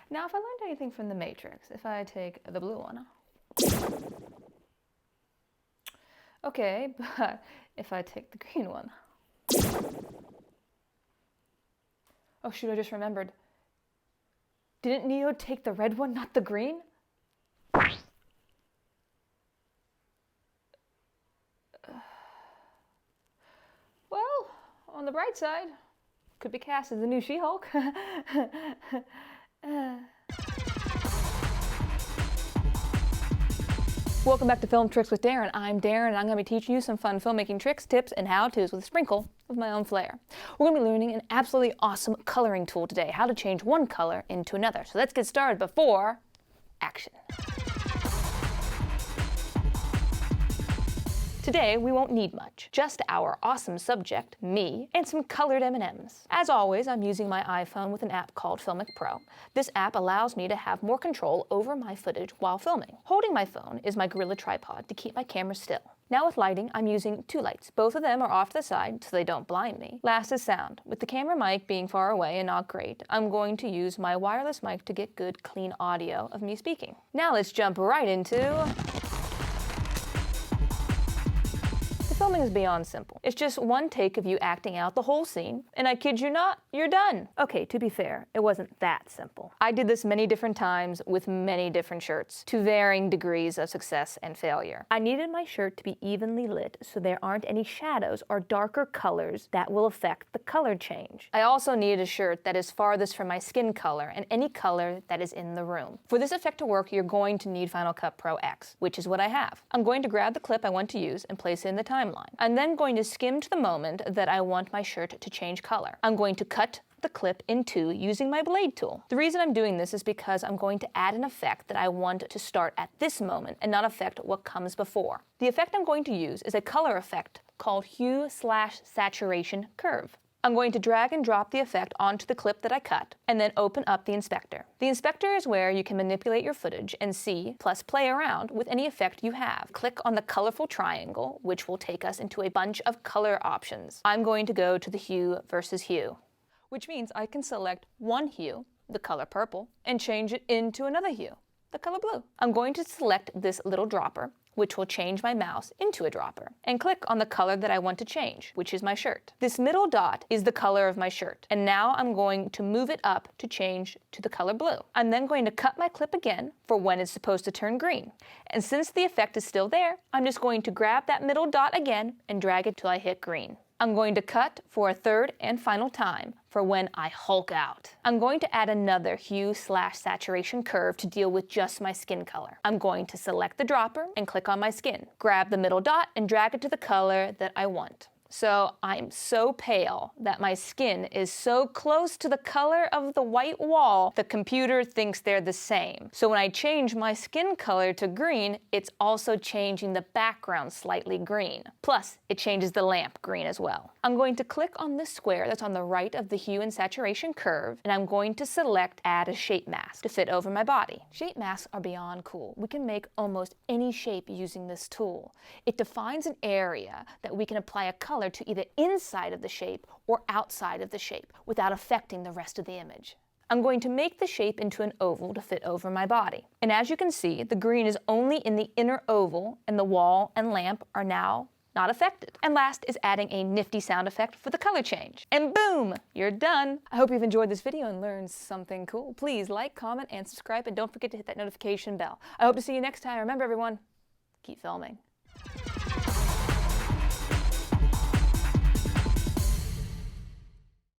Now, if I learned anything from the Matrix, if I take the blue one. Okay, but if I take the green one. Oh shoot, I just remembered. Didn't Neo take the red one, not the green? Well, on the bright side, could be cast as the new She-Hulk. Welcome back to Film Tricks with Daryn. I'm Daryn, and I'm going to be teaching you some fun filmmaking tricks, tips, and how-tos with a sprinkle of my own flair. We're going to be learning an absolutely awesome coloring tool today, how to change one color into another. So let's get started before action. Today, we won't need much, just our awesome subject, me, and some colored M&Ms. As always, I'm using my iPhone with an app called Filmic Pro. This app allows me to have more control over my footage while filming. Holding my phone is my Gorilla tripod to keep my camera still. Now with lighting, I'm using two lights. Both of them are off to the side so they don't blind me. Last is sound. With the camera mic being far away and not great, I'm going to use my wireless mic to get good, clean audio of me speaking. Now let's jump right into filming is beyond simple. It's just one take of you acting out the whole scene, and I kid you not, you're done. Okay, to be fair, it wasn't that simple. I did this many different times with many different shirts, to varying degrees of success and failure. I needed my shirt to be evenly lit so there aren't any shadows or darker colors that will affect the color change. I also needed a shirt that is farthest from my skin color and any color that is in the room. For this effect to work, you're going to need Final Cut Pro X, which is what I have. I'm going to grab the clip I want to use and place it in the timeline. I'm then going to skim to the moment that I want my shirt to change color. I'm going to cut the clip in two using my blade tool. The reason I'm doing this is because I'm going to add an effect that I want to start at this moment and not affect what comes before. The effect I'm going to use is a color effect called hue/saturation curve. I'm going to drag and drop the effect onto the clip that I cut, and then open up the inspector. The inspector is where you can manipulate your footage and see, plus play around with any effect you have. Click on the colorful triangle, which will take us into a bunch of color options. I'm going to go to the hue versus hue, which means I can select one hue, the color purple, and change it into another hue, the color blue. I'm going to select this little dropper, which will change my mouse into a dropper, and click on the color that I want to change, which is my shirt. This middle dot is the color of my shirt, and now I'm going to move it up to change to the color blue. I'm then going to cut my clip again for when it's supposed to turn green. And since the effect is still there, I'm just going to grab that middle dot again and drag it till I hit green. I'm going to cut for a third and final time for when I Hulk out. I'm going to add another hue/saturation curve to deal with just my skin color. I'm going to select the dropper and click on my skin. Grab the middle dot and drag it to the color that I want. So I'm so pale that my skin is so close to the color of the white wall, the computer thinks they're the same. So when I change my skin color to green, it's also changing the background slightly green. Plus, it changes the lamp green as well. I'm going to click on the square that's on the right of the hue and saturation curve, and I'm going to select Add a Shape Mask to fit over my body. Shape masks are beyond cool. We can make almost any shape using this tool. It defines an area that we can apply a color to either inside of the shape or outside of the shape without affecting the rest of the image. I'm going to make the shape into an oval to fit over my body. And as you can see, the green is only in the inner oval and the wall and lamp are now not affected. And last is adding a nifty sound effect for the color change. And boom, you're done. I hope you've enjoyed this video and learned something cool. Please like, comment, and subscribe, and don't forget to hit that notification bell. I hope to see you next time. Remember everyone, keep filming.